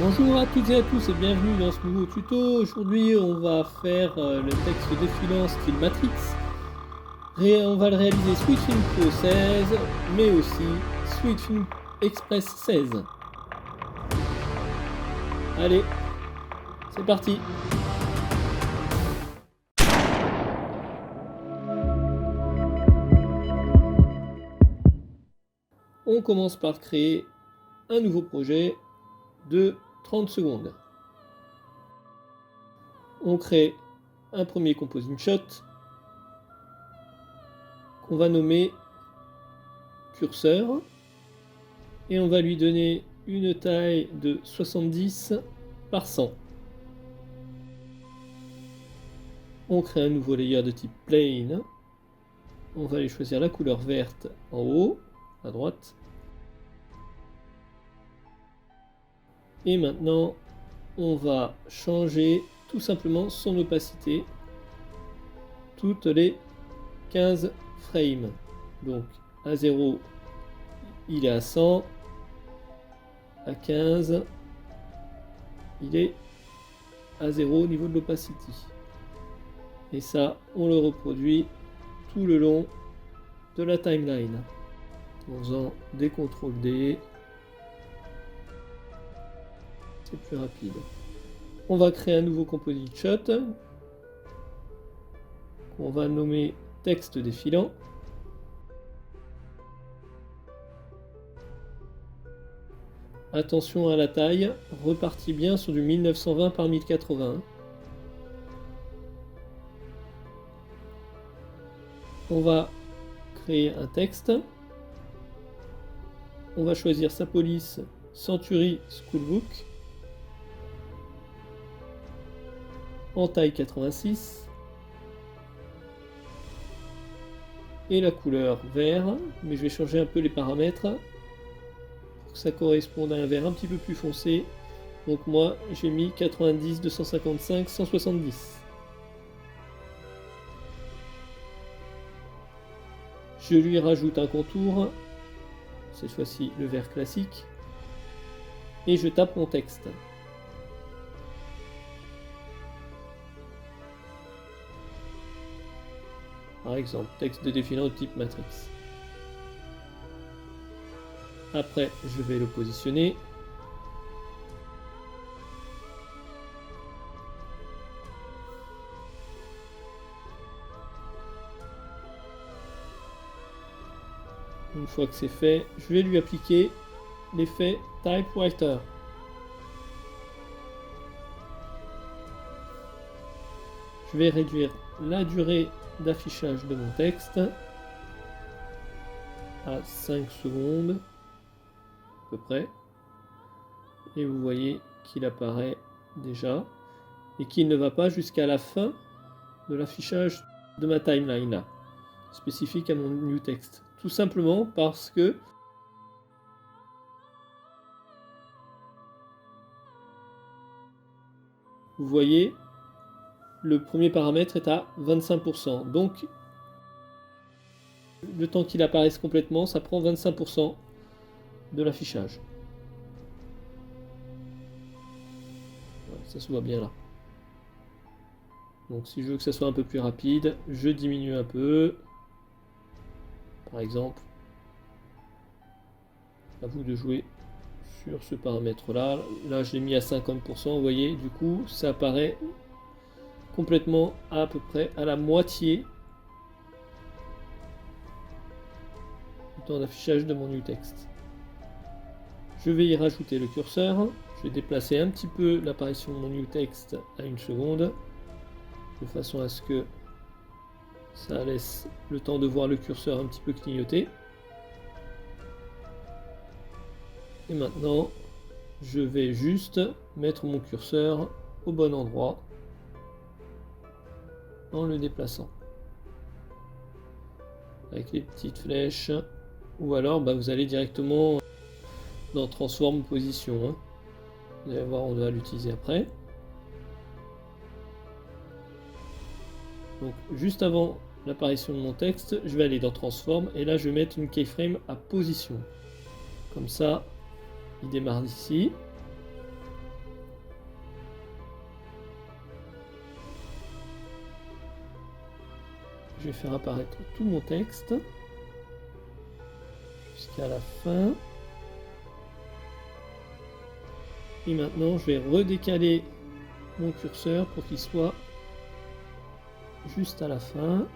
Bonjour à toutes et à tous et bienvenue dans ce nouveau tuto. Aujourd'hui on va faire le texte défilant style Matrix. On va le réaliser Switching Pro 16 mais aussi Switching Express 16. Allez, c'est parti. On commence par créer un nouveau projet de 30 secondes. On crée un premier composing shot qu'on va nommer curseur et on va lui donner une taille de 70 par 100. On crée un nouveau layer de type plane. On va aller choisir la couleur verte en haut, à droite. Et maintenant, on va changer tout simplement son opacité toutes les 15 frames. Donc à 0, il est à 100. À 15, il est à 0 au niveau de l'opacité. Et ça, on le reproduit tout le long de la timeline en faisant des CTRL-D. C'est plus rapide. On va créer un nouveau composite shot qu'on va nommer texte défilant. Attention à la taille, repartit bien sur du 1920 par 1080. On va créer un texte. On va choisir sa police Century Schoolbook en taille 86 et la couleur vert, mais je vais changer un peu les paramètres pour que ça corresponde à un vert un petit peu plus foncé. Donc moi j'ai mis 90, 255, 170. Je lui rajoute un contour, cette fois-ci le vert classique, et je tape mon texte. Par exemple, texte de défilant de type Matrix. Après, je vais le positionner. Une fois que c'est fait, je vais lui appliquer l'effet Typewriter. Je vais réduire la durée d'affichage de mon texte à 5 secondes à peu près. Et vous voyez qu'il apparaît déjà et qu'il ne va pas jusqu'à la fin de l'affichage de ma timeline là, spécifique à mon new text. Tout simplement parce que vous voyez, le premier paramètre est à 25%. Donc, le temps qu'il apparaisse complètement, ça prend 25% de l'affichage. Voilà, ça se voit bien là. Donc si je veux que ça soit un peu plus rapide, je diminue un peu. Par exemple, à vous de jouer sur ce paramètre là. Là je l'ai mis à 50%, vous voyez, du coup ça apparaît complètement à peu près à la moitié du temps d'affichage de mon new text. Je vais y rajouter le curseur. Je vais déplacer un petit peu l'apparition de mon new text à 1 seconde, de façon à ce que ça laisse le temps de voir le curseur un petit peu clignoter. Et maintenant, je vais juste mettre mon curseur au bon endroit en le déplaçant avec les petites flèches, ou alors vous allez directement dans Transform Position. Vous allez voir, on va l'utiliser après. Donc juste avant l'apparition de mon texte, je vais aller dans Transform et là je vais mettre une keyframe à position. Comme ça, il démarre d'ici. je vais faire apparaître tout mon texte jusqu'à la fin. Et maintenant, je vais redécaler mon curseur pour qu'il soit juste à la fin.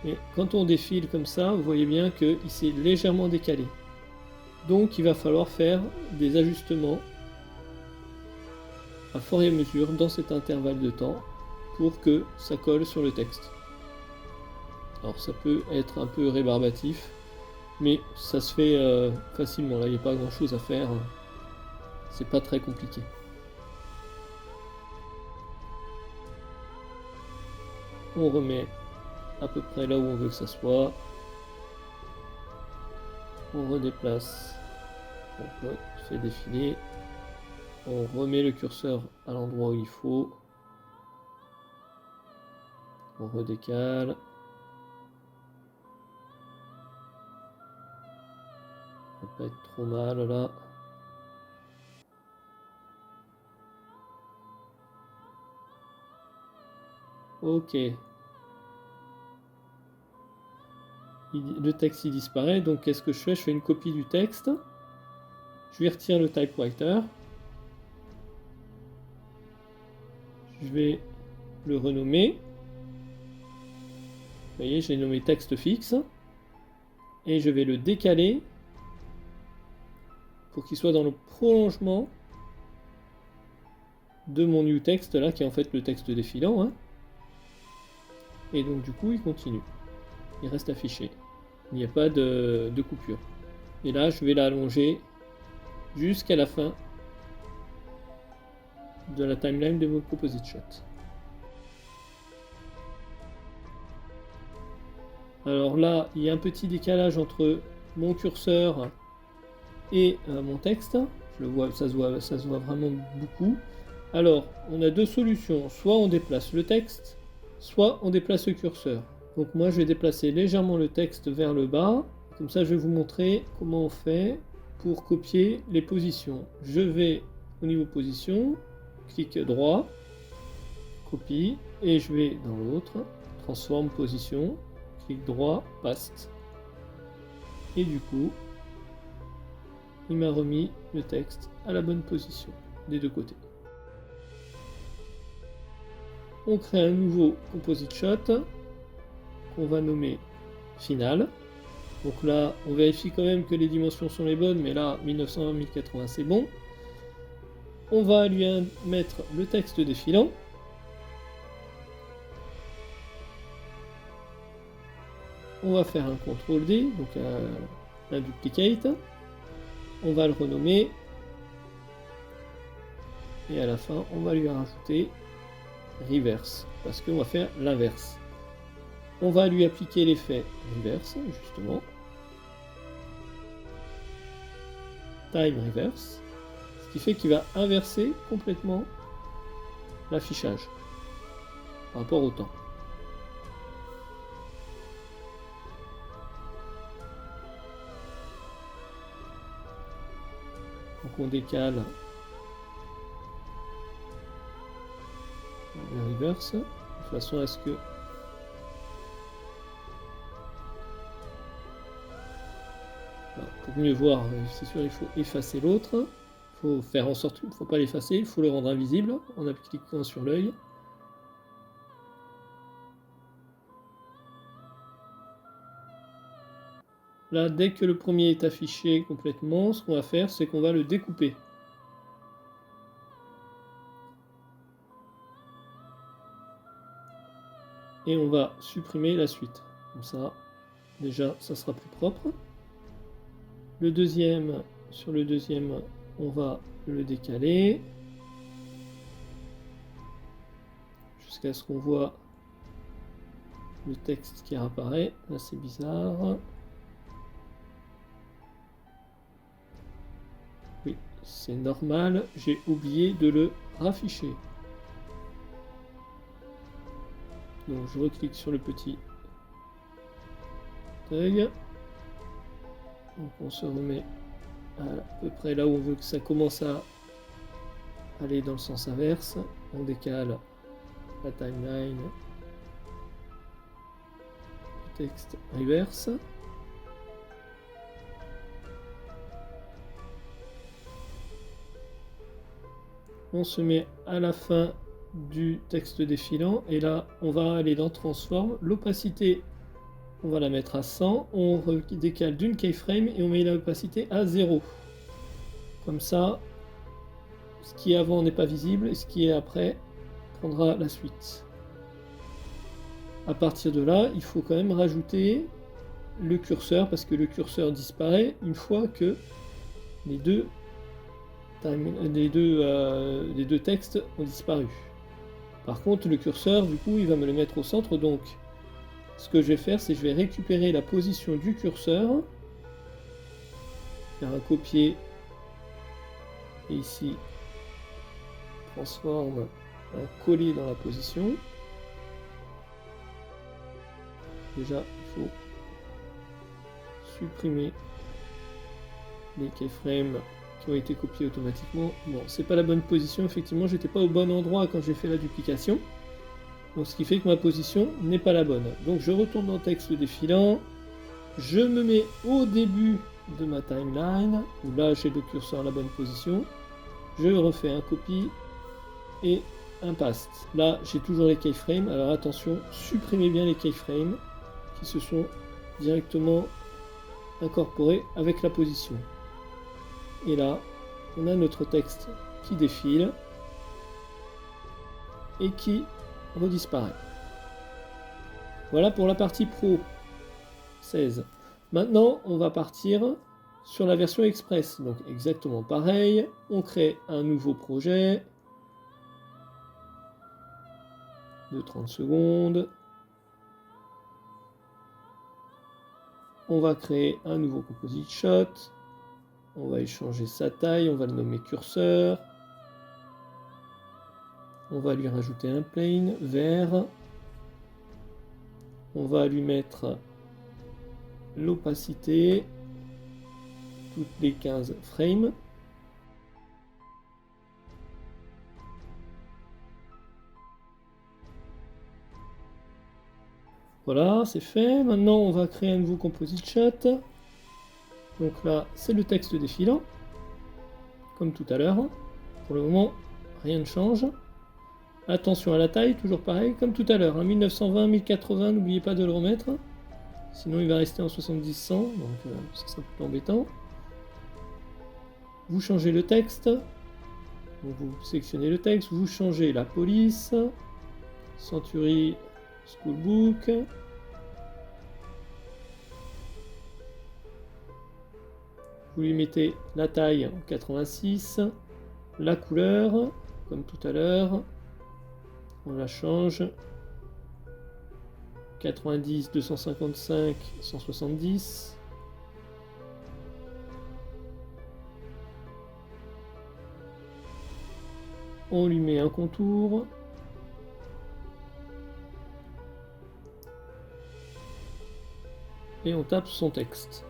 Et quand on défile comme ça, vous voyez bien qu'il s'est légèrement décalé. Donc il va falloir faire des ajustements à fur et à mesure dans cet intervalle de temps pour que ça colle sur le texte. Alors ça peut être un peu rébarbatif, mais ça se fait facilement. Là, il n'y a pas grand chose à faire. C'est pas très compliqué. On remet à peu près là où on veut que ça soit. On redéplace. On fait défiler. On remet le curseur à l'endroit où il faut. On redécale. Ça va pas être trop mal là. Ok. Le texte il disparaît, donc qu'est-ce que je fais? Je fais une copie du texte. Je vais retirer le typewriter. Je vais le renommer. Vous voyez, j'ai nommé texte fixe. Et je vais le décaler pour qu'il soit dans le prolongement de mon new text là, qui est en fait le texte défilant. Hein. Et donc du coup, il continue. Il reste affiché. Il n'y a pas de coupure. Et là, je vais l'allonger jusqu'à la fin de la timeline de mon composite shot. Alors là, il y a un petit décalage entre mon curseur et mon texte. Je le vois, ça se voit vraiment beaucoup. Alors, on a deux solutions. Soit on déplace le texte, soit on déplace le curseur. Donc moi, je vais déplacer légèrement le texte vers le bas. Comme ça, je vais vous montrer comment on fait pour copier les positions. Je vais au niveau position, clic droit, copie, et je vais dans l'autre, transforme position, clic droit, paste. Et du coup, il m'a remis le texte à la bonne position des deux côtés. On crée un nouveau composite shot qu'on va nommer final. Donc là, on vérifie quand même que les dimensions sont les bonnes, mais là, 1920-1080, c'est bon. On va lui mettre le texte défilant. On va faire un CTRL-D, donc un duplicate. On va le renommer. Et à la fin, on va lui rajouter reverse, parce qu'on va faire l'inverse. On va lui appliquer l'effet reverse, justement. Time reverse. Ce qui fait qu'il va inverser complètement l'affichage par rapport au temps. Donc on décale le reverse de façon à ce que pour mieux voir, c'est sûr, il faut effacer l'autre. Il faut faire en sorte qu'il ne faut pas l'effacer, il faut le rendre invisible en cliquant sur l'œil. Là, dès que le premier est affiché complètement, ce qu'on va faire, c'est qu'on va le découper. Et on va supprimer la suite. Comme ça, déjà, ça sera plus propre. Le deuxième, sur le deuxième, on va le décaler jusqu'à ce qu'on voit le texte qui apparaît. Là, c'est bizarre. Oui, c'est normal, j'ai oublié de le rafficher. Donc je reclique sur le petit tag. Donc on se remet à peu près là où on veut que ça commence à aller dans le sens inverse. On décale la timeline du texte reverse. On se met à la fin du texte défilant et là on va aller dans Transform. L'opacité, on va la mettre à 100. On décale d'une keyframe et on met l'opacité à 0. Comme ça, ce qui est avant n'est pas visible et ce qui est après prendra la suite. À partir de là, il faut quand même rajouter le curseur parce que le curseur disparaît une fois que les deux textes ont disparu. Par contre, le curseur, du coup, il va me le mettre au centre. Donc, ce que je vais faire, c'est que je vais récupérer la position du curseur, faire un copier, et ici, transforme, un coller dans la position. Déjà, il faut supprimer les keyframes qui ont été copiés automatiquement. Bon, c'est pas la bonne position, effectivement, j'étais pas au bon endroit quand j'ai fait la duplication. Donc ce qui fait que ma position n'est pas la bonne. Donc je retourne dans le texte défilant, je me mets au début de ma timeline, où là j'ai le curseur à la bonne position, je refais un copy et un paste. Là j'ai toujours les keyframes, alors attention, supprimez bien les keyframes qui se sont directement incorporés avec la position. Et là, on a notre texte qui défile et qui redisparaît. Voilà pour la partie Pro 16. Maintenant, on va partir sur la version Express. Donc exactement pareil, on crée un nouveau projet de 30 secondes. On va créer un nouveau composite shot. On va échanger sa taille, on va le nommer curseur. On va lui rajouter un plane vert. On va lui mettre l'opacité toutes les 15 frames. Voilà, c'est fait. Maintenant, on va créer un nouveau composite shot. Donc là, c'est le texte défilant, comme tout à l'heure. Pour le moment, rien ne change. Attention à la taille, toujours pareil, comme tout à l'heure. 1920, 1080, n'oubliez pas de le remettre. Sinon, il va rester en 70-100, donc ça sera plutôt embêtant. Vous changez le texte. Donc vous sélectionnez le texte, vous changez la police. Century Schoolbook. Vous lui mettez la taille en 86, la couleur, comme tout à l'heure, on la change, 90, 255, 170. On lui met un contour. Et on tape son texte.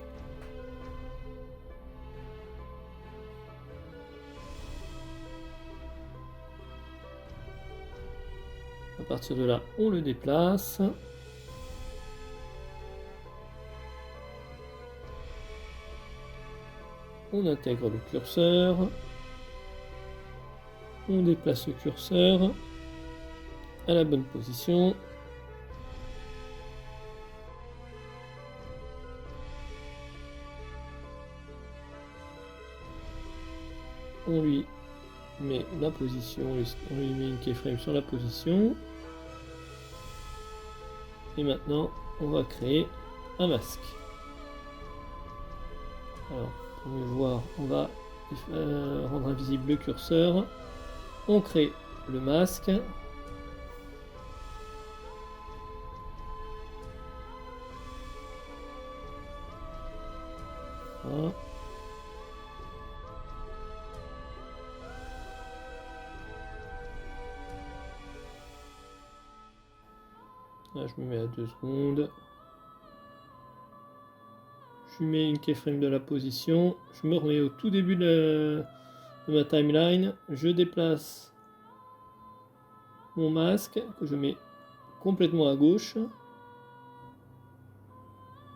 À partir de là, on le déplace. On intègre le curseur. On déplace le curseur à la bonne position. On lui met la position, on lui met une keyframe sur la position. Et maintenant, on va créer un masque. Alors, pour mieux voir, on va rendre invisible le curseur. On crée le masque. Voilà. Là, je me mets à 2 secondes. Je mets une keyframe de la position. Je me remets au tout début de ma timeline. Je déplace mon masque que je mets complètement à gauche.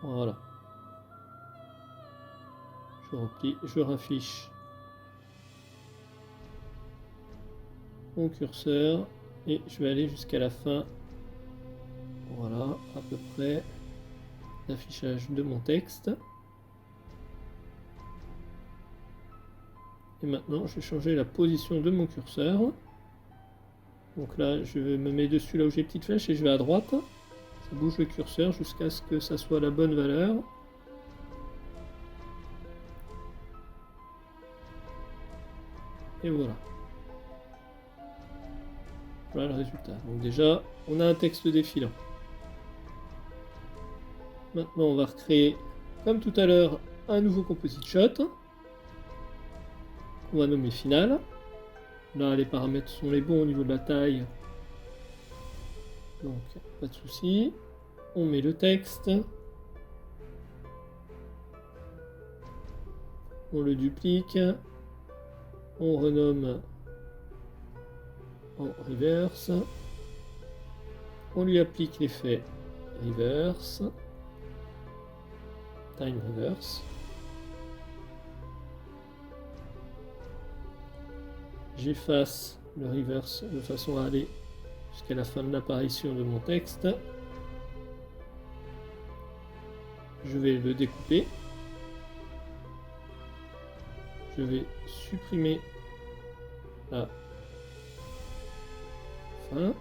Voilà. Je replie, je raffiche mon curseur et je vais aller jusqu'à la fin. Voilà, à peu près l'affichage de mon texte. Et maintenant, je vais changer la position de mon curseur. Donc là, je me mets dessus là où j'ai petite flèche et je vais à droite. Je bouge le curseur jusqu'à ce que ça soit la bonne valeur. Et voilà. Voilà le résultat. Donc déjà, on a un texte défilant. Maintenant, on va recréer, comme tout à l'heure, un nouveau composite shot. On va nommer final. Là, les paramètres sont les bons au niveau de la taille. Donc, pas de souci. On met le texte. On le duplique. On renomme en reverse. On lui applique l'effet reverse. Time reverse. J'efface le reverse de façon à aller jusqu'à la fin de l'apparition de mon texte. Je vais le découper. Je vais supprimer la fin.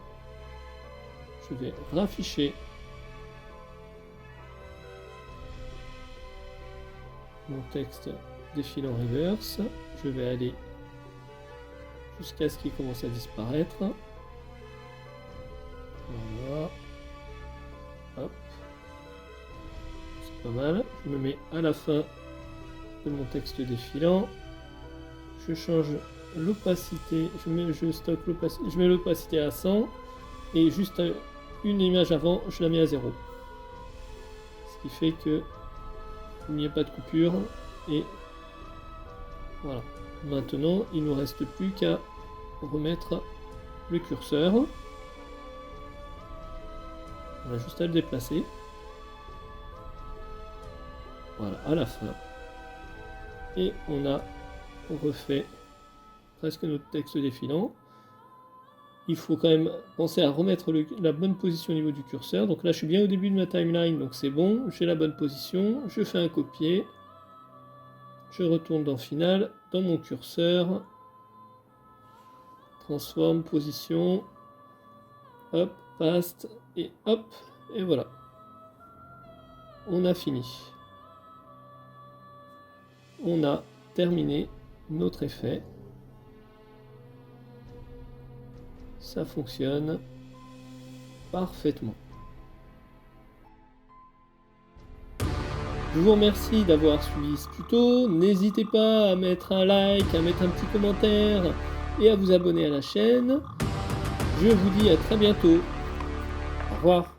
Je vais rafficher mon texte défilant reverse. Je vais aller jusqu'à ce qu'il commence à disparaître. Voilà. Hop. C'est pas mal. Je me mets à la fin de mon texte défilant. Je change l'opacité. Je stocke l'opacité. Je mets l'opacité à 100. Et juste une image avant, je la mets à 0. Ce qui fait que il n'y a pas de coupure. Et voilà. Maintenant, il ne nous reste plus qu'à remettre le curseur. On a juste à le déplacer. Voilà, à la fin. Et on refait presque notre texte défilant. Il faut quand même penser à remettre la bonne position au niveau du curseur. Donc là, je suis bien au début de ma timeline, donc c'est bon. J'ai la bonne position. Je fais un copier. Je retourne dans Final, dans mon curseur. Transforme, position. Hop, paste. Et hop, et voilà. On a fini. On a terminé notre effet. Ça fonctionne parfaitement. Je vous remercie d'avoir suivi ce tuto. N'hésitez pas à mettre un like, à mettre un petit commentaire et à vous abonner à la chaîne. Je vous dis à très bientôt. Au revoir.